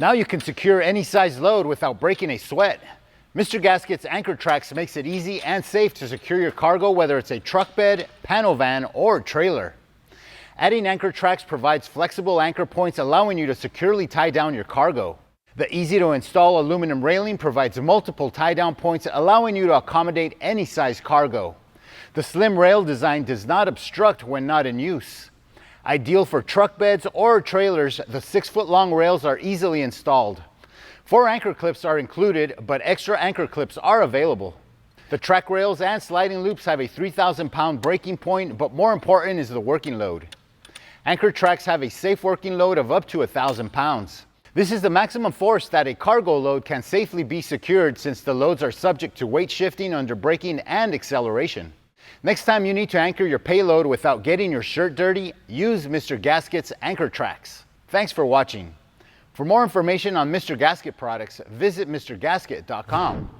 Now you can secure any size load without breaking a sweat. Mr. Gaskets Anchortrax makes it easy and safe to secure your cargo, whether it's a truck bed, panel van, or trailer. Adding Anchortrax provides flexible anchor points, allowing you to securely tie down your cargo. The easy-to-install aluminum railing provides multiple tie-down points, allowing you to accommodate any size cargo. The slim rail design does not obstruct when not in use. Ideal for truck beds or trailers, the 6-foot-long rails are easily installed. 4 anchor clips are included, but extra anchor clips are available. The track rails and sliding loops have a 3,000-pound breaking point, but more important is the working load. Anchortrax have a safe working load of up to 1,000 pounds. This is the maximum force that a cargo load can safely be secured, since the loads are subject to weight shifting under braking and acceleration. Next time you need to anchor your payload without getting your shirt dirty, use Mr. Gaskets Anchortrax. Thanks for watching. For more information on Mr. Gasket products, visit MrGasket.com.